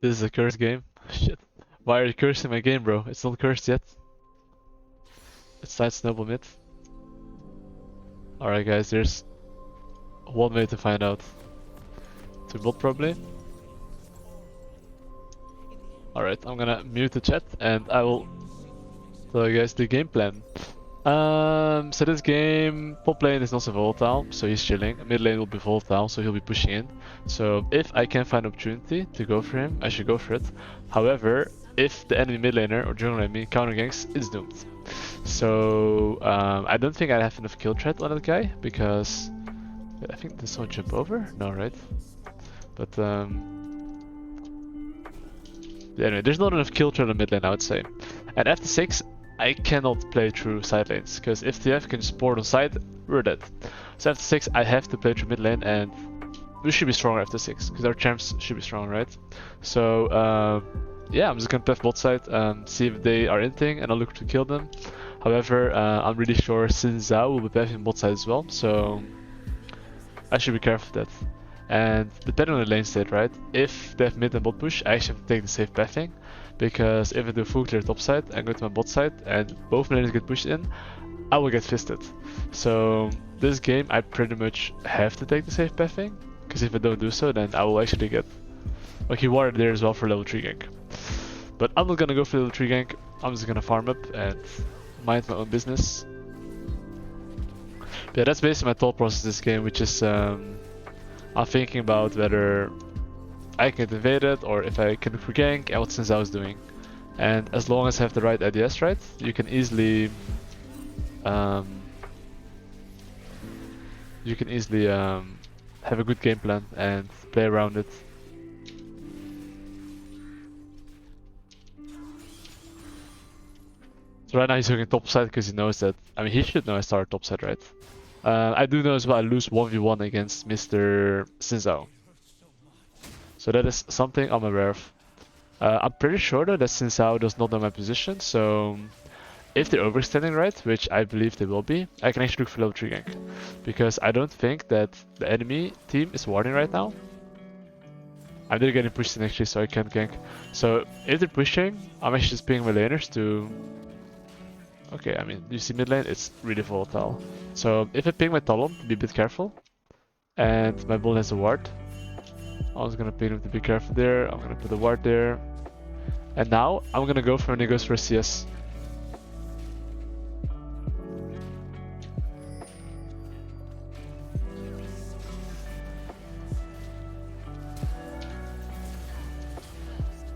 This is a cursed game. Shit. Why are you cursing my game, bro? It's not cursed yet. It's side snowball mid. Alright guys, there's one way to find out. To bot probably. Alright, I'm gonna mute the chat and I will tell you guys the game plan. So this game, top lane is not so volatile, so he's chilling. Mid lane will be volatile, so he'll be pushing in. So if I can find opportunity to go for him, I should go for it. However, if the enemy mid laner, or jungle I mean, counter ganks, it's doomed. So I don't think I have enough kill threat on that guy, because I think there's no jump over? No, right? But anyway, there's not enough kill threat on mid lane, I would say. And after 6, I cannot play through side lanes, because if TF can support on side, we're dead. So after 6, I have to play through mid lane, and we should be stronger after 6, because our champs should be strong, right? So yeah, I'm just gonna play bot side, see if they are inting, and I'll look to kill them. However, I'm really sure Xin Zhao will be pathing bot side as well, so I should be careful of that. And depending on the lane state, right? If they have mid and bot push, I actually have to take the safe pathing. Because if I do full clear top side and go to my bot side and both lanes get pushed in, I will get fisted. So this game I pretty much have to take the safe pathing. Because if I don't do so, then I will actually get... Okay, water there as well for level 3 gank. But I'm not gonna go for level 3 gank. I'm just gonna farm up and mind my own business. But yeah, that's basically my thought process this game, which is I'm thinking about whether I can get invaded or if I can look for gank and what Xin Zhao is doing. And as long as I have the right ideas, right, you can easily have a good game plan and play around it. So right now he's looking top side because he knows that, I mean he should know I start top side, right? I do know as well I lose 1v1 against Mr. Xin Zhao. So that is something I'm aware of. I'm pretty sure though that Xin Zhao does not know my position, so if they're overextending right, which I believe they will be, I can actually look for level 3 gank. Because I don't think that the enemy team is warding right now. I'm not getting pushed in actually, so I can't gank. So if they're pushing, I'm actually just pinging my laners to... Okay, I mean, you see mid lane, it's really volatile. So if I ping my Talon, be a bit careful. And my bull has a ward. I was gonna ping him to be careful there, I'm gonna put a ward there. And now, I'm gonna go for when he goes for a CS.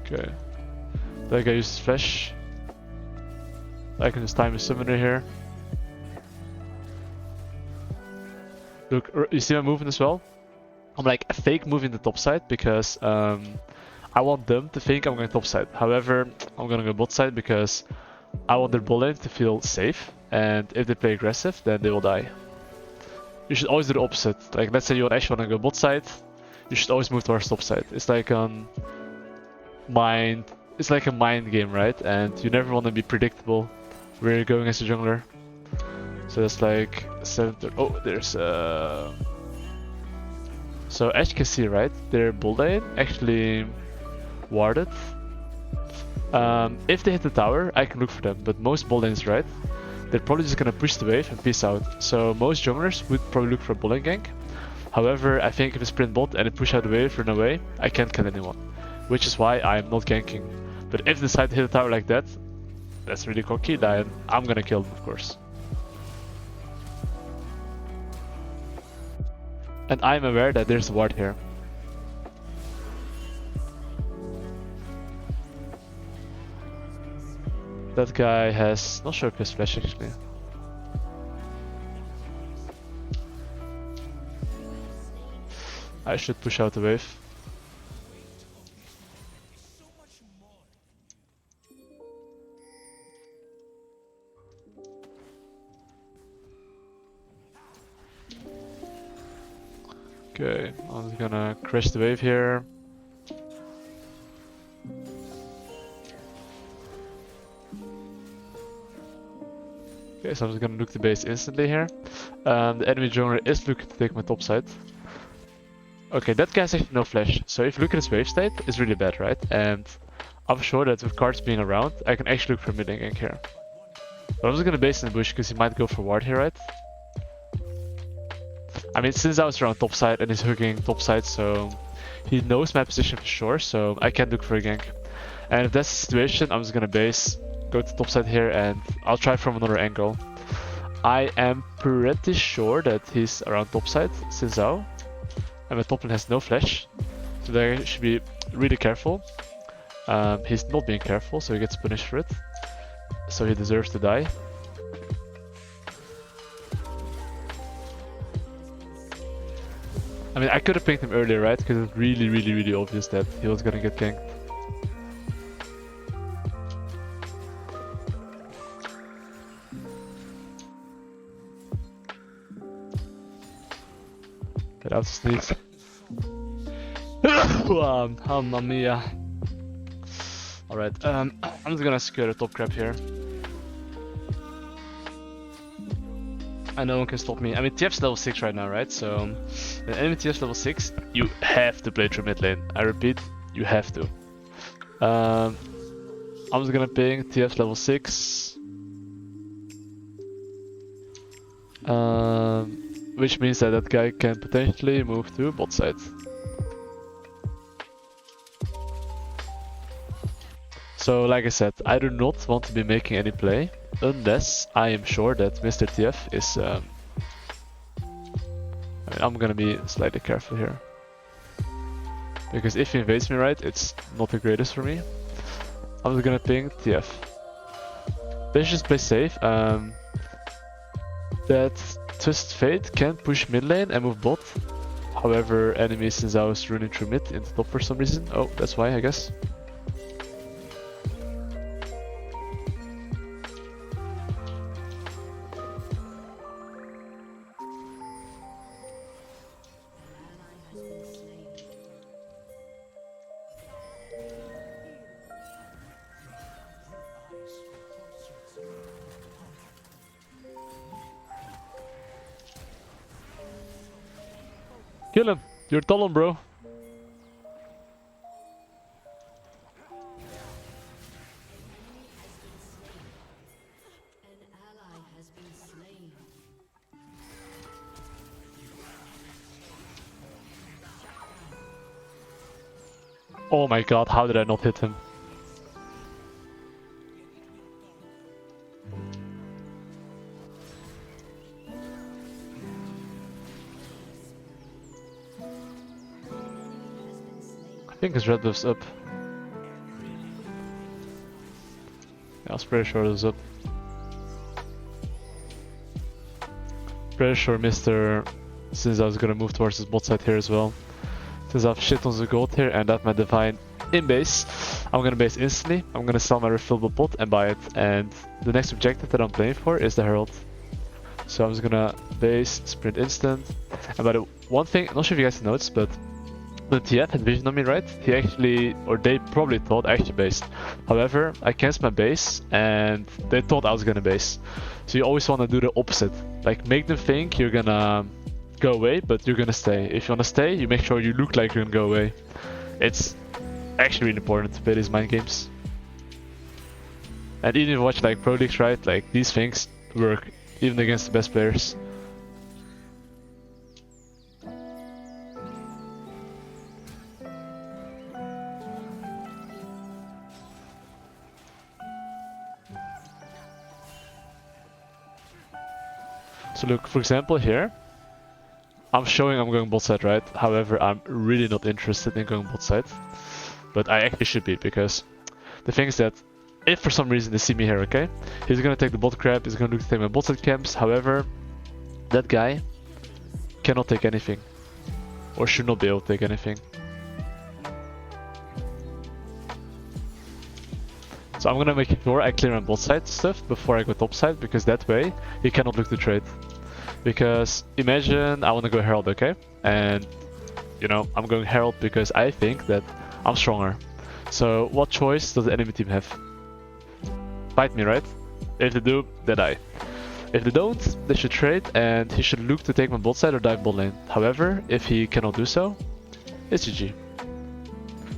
Okay. That guy uses flash. I can just time his summoner here. Look, you see my movement as well? I'm like a fake moving the top side because I want them to think I'm going top side. However, I'm gonna go bot side because I want their bot lane to feel safe, and if they play aggressive, then they will die. You should always do the opposite. Like, let's say you actually want to go bot side, you should always move towards top side. It's like it's like a mind game, right? And you never want to be predictable where you're going as a jungler. So that's like 7. Oh, there's So as you can see, right, their bull lane actually warded. If they hit the tower, I can look for them, but most bull lanes, right, they're probably just gonna push the wave and peace out. So most junglers would probably look for a bull lane gank. However, I think if I sprint bot and I push out the wave, run away, I can't kill anyone. Which is why I'm not ganking. But if they decide to hit the tower like that, that's really cocky, then I'm gonna kill them, of course. And I'm aware that there's a ward here. That guy has... not sure if he has flash actually. I should push out the wave. Okay, I'm just gonna crash the wave here. Okay, so I'm just gonna nuke the base instantly here. The enemy jungler is looking to take my top side. Okay, that guy has actually no flash. So if you look at his wave state, it's really bad, right? And I'm sure that with cards being around, I can actually look for mid lane gank here. But I'm just gonna base in the bush because he might go for ward here, right? I mean, since I was around top side and he's hooking top side, so he knows my position for sure, so I can look for a gank. And if that's the situation, I'm just gonna base, go to top side here, and I'll try from another angle. I am pretty sure that he's around top side, Xin Zhao. And my top lane has no flash, so they should be really careful. He's not being careful, so he gets punished for it. So he deserves to die. I mean, I could have picked him earlier, right? Because it's really obvious that he was gonna get ganked. Get out, sneeze. Mamma mia. Alright, I'm just gonna secure the top crab here. And no one can stop me. I mean, TF's level 6 right now, right? So, when enemy TF's level 6, you have to play through mid lane. I repeat, you have to. I'm just gonna ping TF's level 6. Which means that that guy can potentially move to bot side. So, like I said, I do not want to be making any play unless I am sure that Mr. TF is... I mean, I'm gonna be slightly careful here. Because if he invades me right, it's not the greatest for me. I'm just gonna ping TF. Let's just play safe. That Twisted Fate can push mid lane and move bot. However, enemy Xin Zhao is running through mid into top for some reason. Oh, that's why, I guess. Kill him! You're Talon, bro! Oh my god, how did I not hit him? I think his red buff's up. Yeah, I was pretty sure it was up. Pretty sure Mr. Since I was gonna move towards his bot side here as well. Since I've shit on the gold here and that my divine in base, I'm gonna base instantly. I'm gonna sell my refillable pot and buy it. And the next objective that I'm playing for is the Herald. So I'm just gonna base, sprint instant. And by the one thing, I'm not sure if you guys noticed, but when TF had vision on me, right? He actually, or they probably thought I actually based. However, I cancelled my base and they thought I was gonna base. So you always wanna do the opposite. Like make them think you're gonna go away, but you're gonna stay. If you wanna stay, you make sure you look like you're gonna go away. It's actually really important to play these mind games. And even if you watch like Pro Leagues, right? Like these things work even against the best players. So look, for example here, I'm showing I'm going bot side, right? However, I'm really not interested in going bot side. But I actually should be, because the thing is that if for some reason they see me here, okay? He's gonna take the bot crab, he's gonna look to take my bot side camps. However, that guy cannot take anything. Or should not be able to take anything. So I'm gonna make sure I clear my bot side stuff before I go top side, because that way he cannot look to trade. Because imagine I wanna go Herald, okay? And you know, I'm going Herald because I think that I'm stronger. So what choice does the enemy team have? Fight me, right? If they do, they die. If they don't, they should trade and he should look to take my bot side or dive bot lane. However, if he cannot do so, it's GG.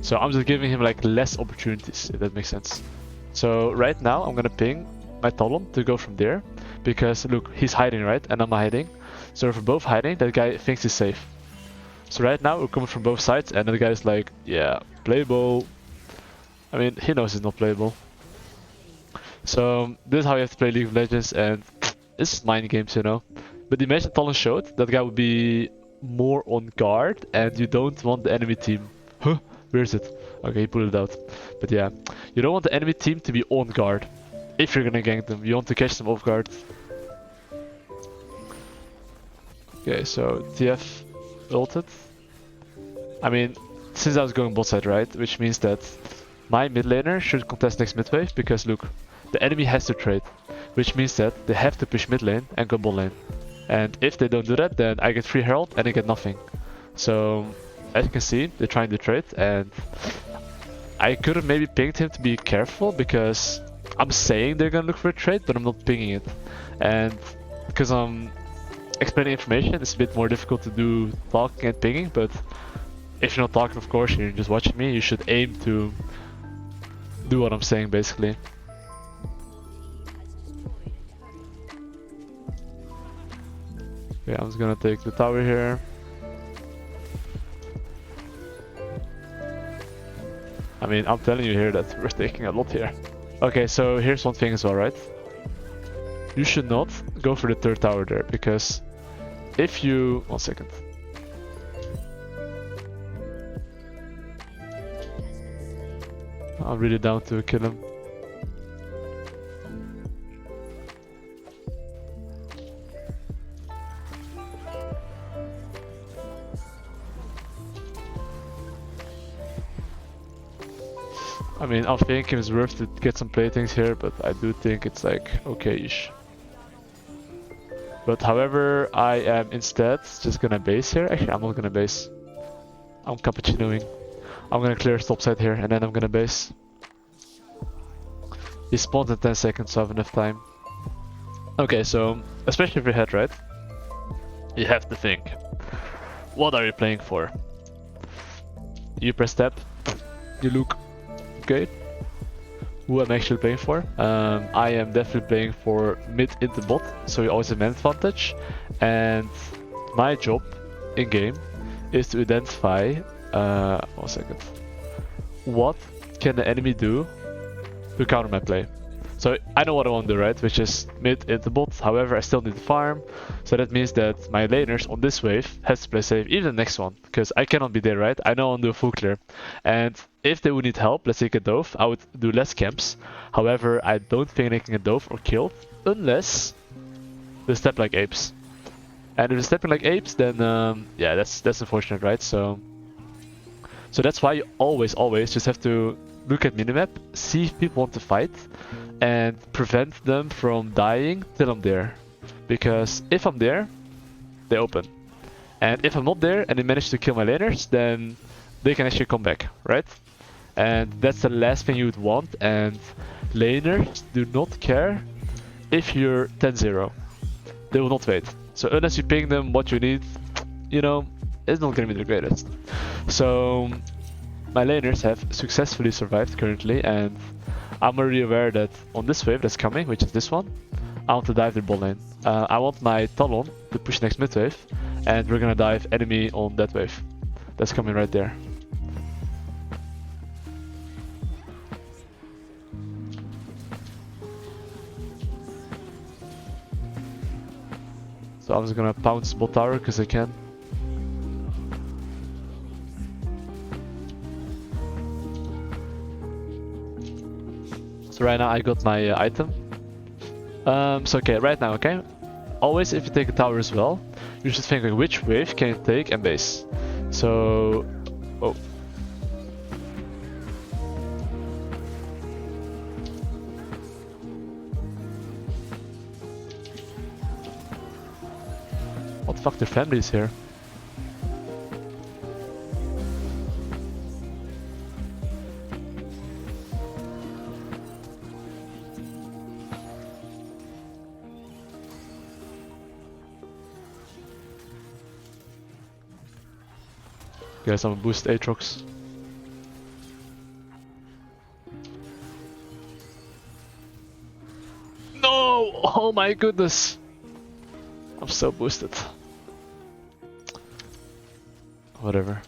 So I'm just giving him like less opportunities, if that makes sense. So right now I'm gonna ping my Talon to go from there, because look, he's hiding, right? And I'm hiding. So if we're both hiding, that guy thinks he's safe. So right now we're coming from both sides, and the guy's like, yeah, playable. I mean, he knows he's not playable. So this is how you have to play League of Legends, and it's mind games, you know. But imagine Talon showed, that guy would be more on guard, and you don't want the enemy team. Huh? Where is it? Okay, he pulled it out. But yeah, you don't want the enemy team to be on guard. If you're gonna gank them, you want to catch them off guard. Okay, so TF ulted. I mean, since I was going bot side, right? Which means that my mid laner should contest next mid wave, because look, the enemy has to trade. Which means that they have to push mid lane and go bot lane. And if they don't do that, then I get free Herald and I get nothing. So, as you can see, they're trying to trade, and I could have maybe pinged him to be careful, because I'm saying they're gonna look for a trade, but I'm not pinging it. And because I'm explaining information, it's a bit more difficult to do talking and pinging, but if you're not talking, of course, you're just watching me, you should aim to do what I'm saying, basically. Yeah, I'm just gonna take the tower here. I mean, I'm telling you here that we're taking a lot here. Okay, so here's one thing as well, right? You should not go for the third tower there, because if you... 1 second. I'm really down to kill him. I mean, I'm thinking it's worth to get some playthings here, but I do think it's like okay-ish. But however, I am instead just gonna base here. Actually, I'm not gonna base. I'm cappuccinoing. I'm gonna clear top side here, and then I'm gonna base. He spawns in 10 seconds, so I have enough time. Okay, so, especially if you're head, right? You have to think. What are you playing for? You press tab, you look. Okay. Who I'm actually playing for? I am definitely playing for mid into bot, so you always have an advantage. And my job in game is to identify 1 second. What can the enemy do to counter my play? So I know what I want to do, right? Which is mid into bot. However, I still need to farm. So that means that my laners on this wave has to play safe, even the next one, because I cannot be there, right? I know I want to do a full clear. And if they would need help, let's say get dove, I would do less camps. However, I don't think they can get dove or killed unless they step like apes. And if they're stepping like apes, then yeah, that's unfortunate, right? So that's why you always just have to look at minimap, see if people want to fight, and prevent them from dying till I'm there. Because if I'm there, they open. And if I'm not there and they manage to kill my laners, then they can actually come back, right? And that's the last thing you would want, and laners do not care if you're 10-0. They will not wait. So unless you ping them what you need, you know, it's not gonna be the greatest. So my laners have successfully survived currently, and I'm already aware that on this wave that's coming, which is this one, I want to dive the bot lane. I want my Talon to push next mid wave, and we're gonna dive enemy on that wave. That's coming right there. So I'm just gonna pounce bot tower because I can. So right now I got my item. So okay, right now, okay? Always if you take a tower as well, you should think like which wave can you take and base. So... oh. What the fuck, their family is here? Guys, I'm gonna boost Aatrox. No! Oh my goodness! I'm so boosted. Whatever.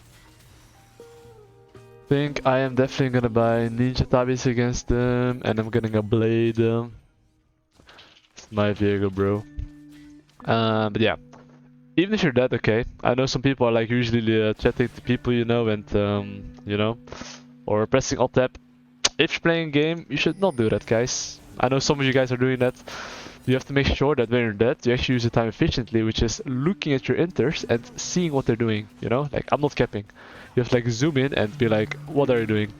Think I am definitely gonna buy Ninja Tabis against them, and I'm gonna blade them. It's my vehicle, bro. But yeah. Even if you're dead, okay. I know some people are like usually chatting to people you know and you know, or pressing alt tab. If you're playing a game, you should not do that, guys. I know some of you guys are doing that. You have to make sure that when you're dead, you actually use the time efficiently, which is looking at your inters and seeing what they're doing, you know? Like, I'm not capping. You have to like zoom in and be like, what are you doing?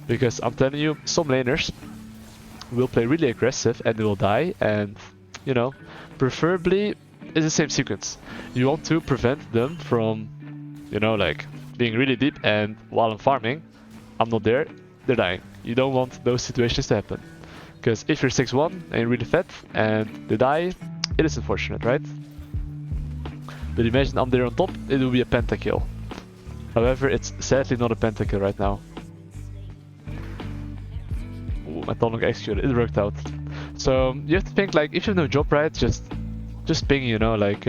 Because I'm telling you, some laners will play really aggressive and they will die, and, you know, preferably it's the same sequence. You want to prevent them from, you know, like, being really deep, and while I'm farming, I'm not there, they're dying. You don't want those situations to happen. Because if you're 6-1 and you're really fat and they die, it is unfortunate, right? But imagine I'm there on top, it will be a pentakill. However, it's sadly not a pentakill right now. Ooh, my Tongue executed, it worked out. So you have to think like, if you have no job, right, just ping, you know, like,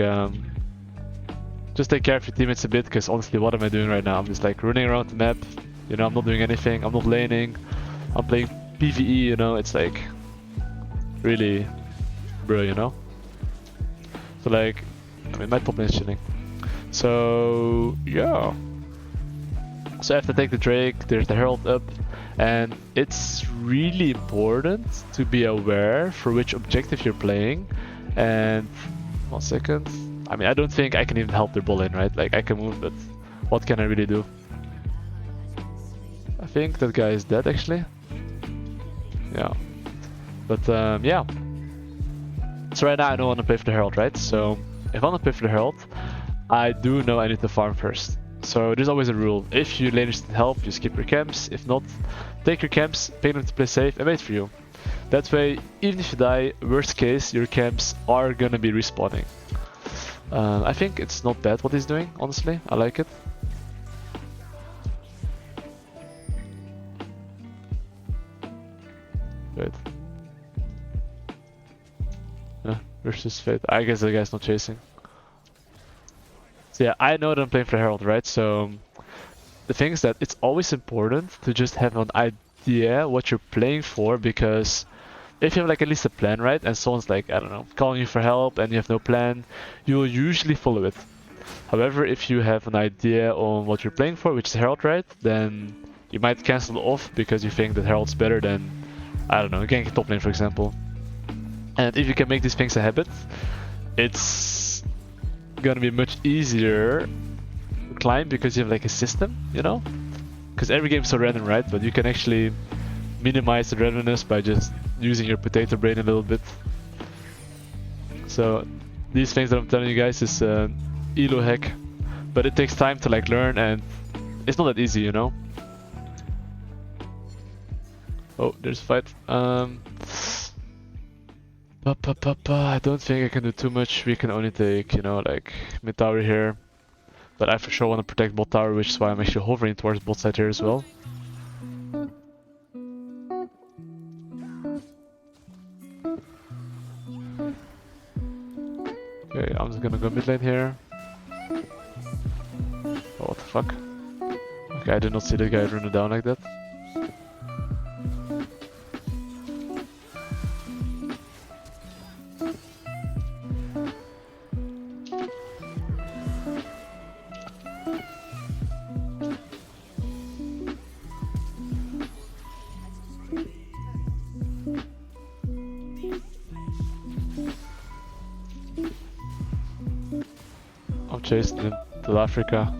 just take care of your teammates a bit, because honestly, what am I doing right now? I'm just like running around the map, you know, I'm not doing anything, I'm not laning, I'm playing PvE, you know, it's like really bro, you know. So like, I mean, my top lane is chilling. So yeah. So after take the Drake, there's the Herald up, and it's really important to be aware for which objective you're playing. And 1 second. I mean, I don't think I can even help their ball lane, right? Like, I can move, but what can I really do? I think that guy is dead actually. Yeah. But yeah. So right now I don't want to play for the Herald, right? So if I want to play for the Herald, I do know I need to farm first. So there's always a rule. If you laners need help, you skip your camps. If not, take your camps, pay them to play safe, and wait for you. That way, even if you die, worst case, your camps are gonna be respawning. I think it's not bad what he's doing, honestly. I like it. Wait. Versus Fate. I guess the guy's not chasing. So yeah, I know that I'm playing for Herald, right? So the thing is that it's always important to just have an idea what you're playing for, because if you have like at least a plan, right? And someone's like, I don't know, calling you for help and you have no plan, you will usually follow it. However, if you have an idea on what you're playing for, which is Herald, right? Then you might cancel off because you think that Herald's better than, I don't know, ganking top lane, for example. And if you can make these things a habit, it's gonna be much easier to climb because you have like a system, you know? Because every game is so random, right? But you can actually minimize the randomness by just using your potato brain a little bit. So these things that I'm telling you guys is elo hack, but it takes time to like learn, and it's not that easy, you know? Oh, there's a fight. I don't think I can do too much. We can only take, you know, like mid tower here. But I for sure want to protect bot tower, which is why I'm actually hovering towards bot side here as well. Okay, I'm just gonna go mid lane here. Oh, what the fuck? Okay, I did not see the guy run it down like that. I'm chasing him to Africa.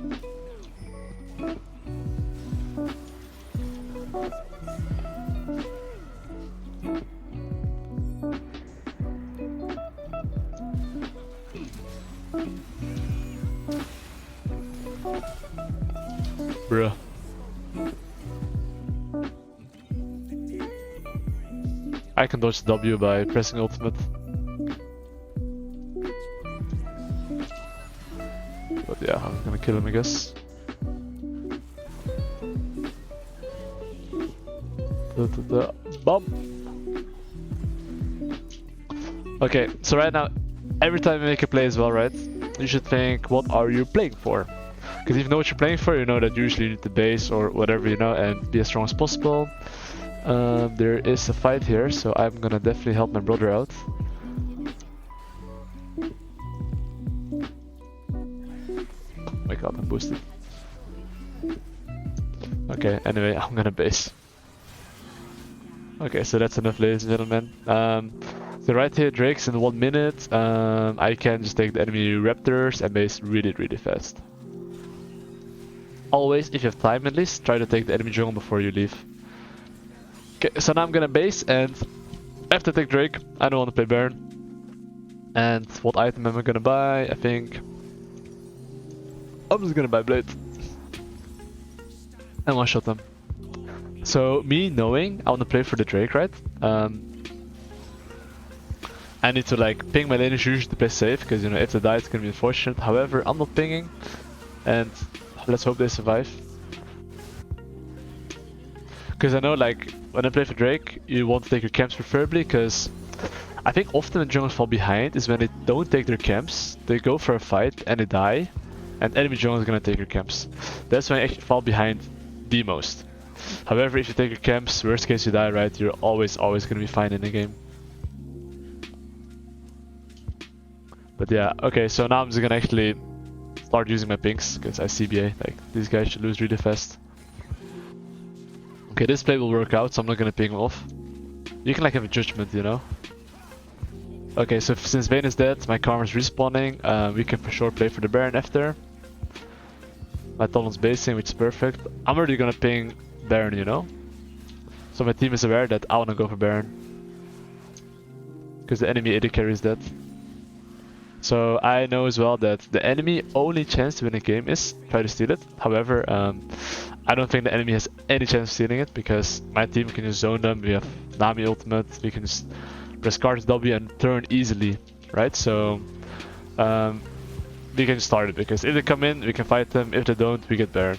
Bruh. I can dodge W by pressing ultimate. But yeah, I'm gonna kill him, I guess. Bomb. Okay, so right now, every time you make a play as well, right? You should think, what are you playing for? Because if you know what you're playing for, you know that usually you need the base or whatever, you know, and be as strong as possible. There is a fight here, so I'm gonna definitely help my brother out. Oh my god, I'm boosted. Okay, anyway, I'm gonna base. Okay, so that's enough, ladies and gentlemen. So right here, Drake's in 1 minute. I can just take the enemy raptors and base really, really fast. Always, if you have time at least, try to take the enemy jungle before you leave. Okay, so now I'm gonna base, and after I take Drake, I don't want to play Baron. And what item am I gonna buy? I think I'm just gonna buy Blade and one shot them. So me knowing I want to play for the Drake, right? I need to like ping my laners usually to play safe, because you know if they die it's gonna be unfortunate. However, I'm not pinging, and let's hope they survive. Because I know like when I play for Drake, you want to take your camps preferably, because I think often when junglers fall behind is when they don't take their camps, they go for a fight and they die, and enemy jungle is gonna take your camps. That's when you actually fall behind the most. However, if you take your camps, worst case you die, right, you're always gonna be fine in the game. But yeah, okay, so now I'm just gonna actually start using my pinks, because I CBA, like, these guys should lose really fast. Okay, this play will work out, so I'm not gonna ping off. You can like have a judgment, you know? Okay, so since Vayne is dead, my Karma's respawning, we can for sure play for the Baron after. My Talon's basing, which is perfect. I'm already gonna ping Baron, you know? So my team is aware that I wanna go for Baron. Because the enemy AD carry is dead. So I know as well that the enemy only chance to win a game is try to steal it. However, I don't think the enemy has any chance of stealing it, because my team can just zone them. We have Nami ultimate, we can just press cards W and turn easily, right? So we can start it, because if they come in, we can fight them. If they don't, we get Baron.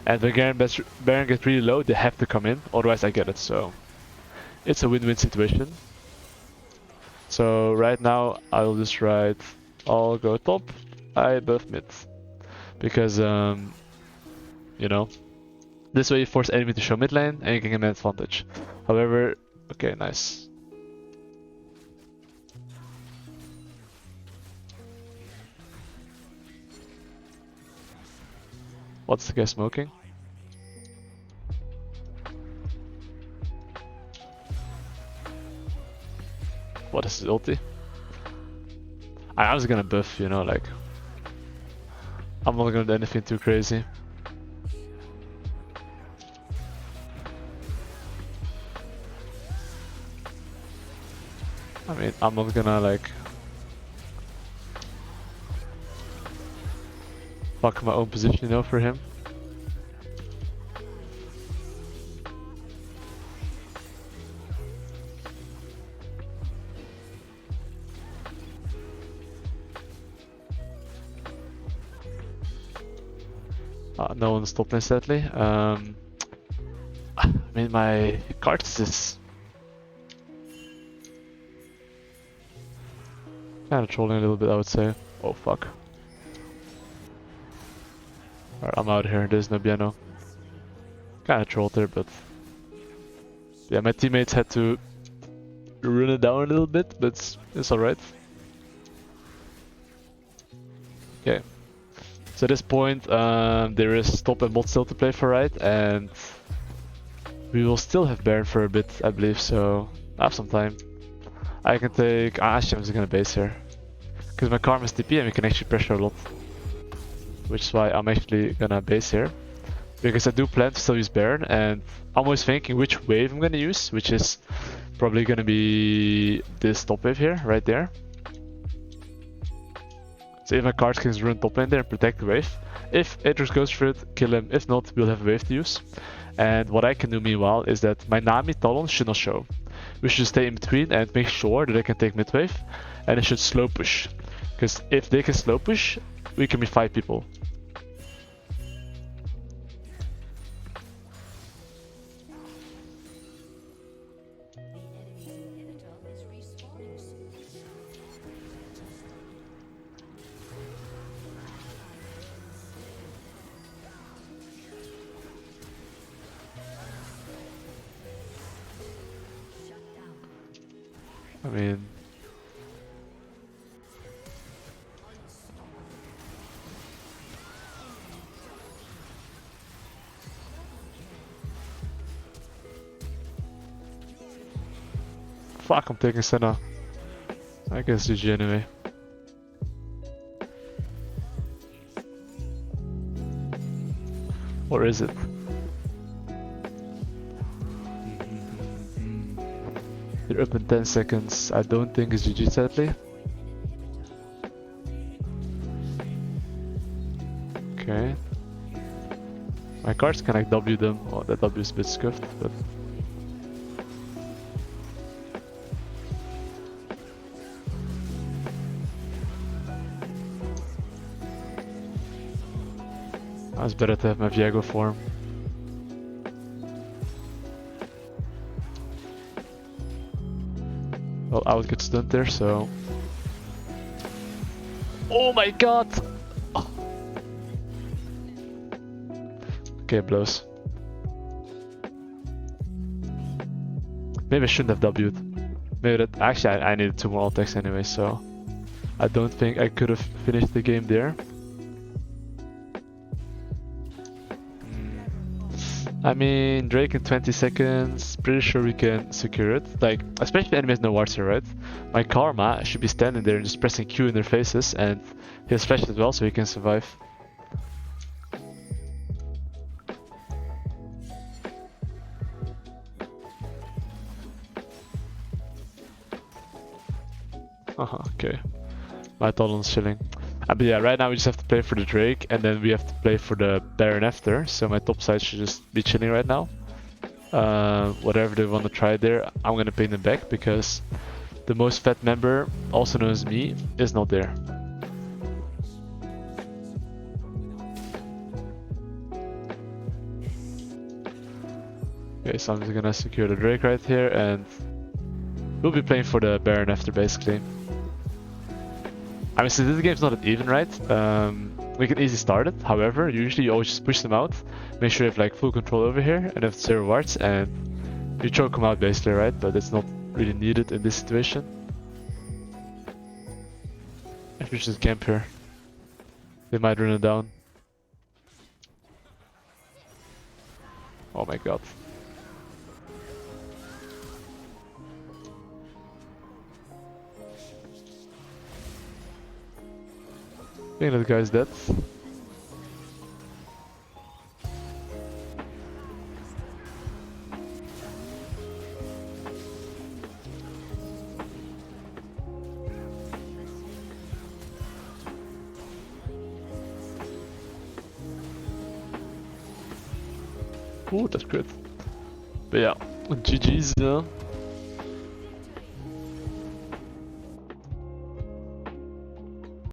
And when Baron gets really low, they have to come in, otherwise I get it. So it's a win-win situation. So right now I'll just write, I'll go top, I buff mid. Because, you know, this way you force enemy to show mid lane and you can get an advantage. However, okay, nice. What's the guy smoking? What is his ulti? I was gonna buff, you know, like, I'm not gonna do anything too crazy. I mean, I'm not gonna like fuck my own position, you know, for him. No one stopped me, sadly. I mean, my cards is kind of trolling a little bit, I would say. Oh fuck. Alright, I'm out here. There's no piano. Kind of trolled there, but yeah, my teammates had to run it down a little bit, but it's alright. Okay. So at this point, there is top and bot still to play for, right? And we will still have Baron for a bit, I believe, so I have some time. I can take... actually, I'm just gonna base here. Because my Karma is TP and we can actually pressure a lot. Which is why I'm actually gonna base here. Because I do plan to still use Baron, and I'm always thinking which wave I'm gonna use, which is probably gonna be this top wave here, right there. So if my cards can run top lane there and protect the wave. If Atrox goes for it, kill him. If not, we'll have a wave to use. And what I can do meanwhile is that my Nami Talon should not show. We should stay in between and make sure that they can take mid wave. And it should slow push. Because if they can slow push, we can be 5 people. I mean... Fuck, I'm taking Senna. I guess GG anyway. Or is it? They're up in 10 seconds. I don't think it's GG sadly. Okay. My cards can like W them. Oh, that W is a bit scuffed, but... It's better to have my Viego form. Well, I would get stunned there, so... Oh my god! Oh. Okay, it blows. Maybe I shouldn't have W'd. Maybe that... Actually, I needed 2 more attacks anyway, so... I don't think I could have finished the game there. I mean, Drake in 20 seconds, pretty sure we can secure it. Like, especially if the enemy has no wards here, right? My Karma should be standing there and just pressing Q in their faces, and he has flash as well, so he can survive. Okay. My Talon's chilling. But yeah, right now we just have to play for the Drake, and then we have to play for the Baron after, so my top side should just be chilling right now. Whatever they want to try there, I'm gonna ping them back, because the most fat member, also known as me, is not there. Okay, so I'm just gonna secure the Drake right here, and we'll be playing for the Baron after, basically. I mean, since this game's not that even, right? We can easily start it. However, usually you always just push them out, make sure you have like full control over here, and have 0 wards, and you choke them out basically, right? But it's not really needed in this situation. If you just camp here, they might run it down. Oh my god. I think that guy's dead. Ooh, that's good. But yeah, GG's.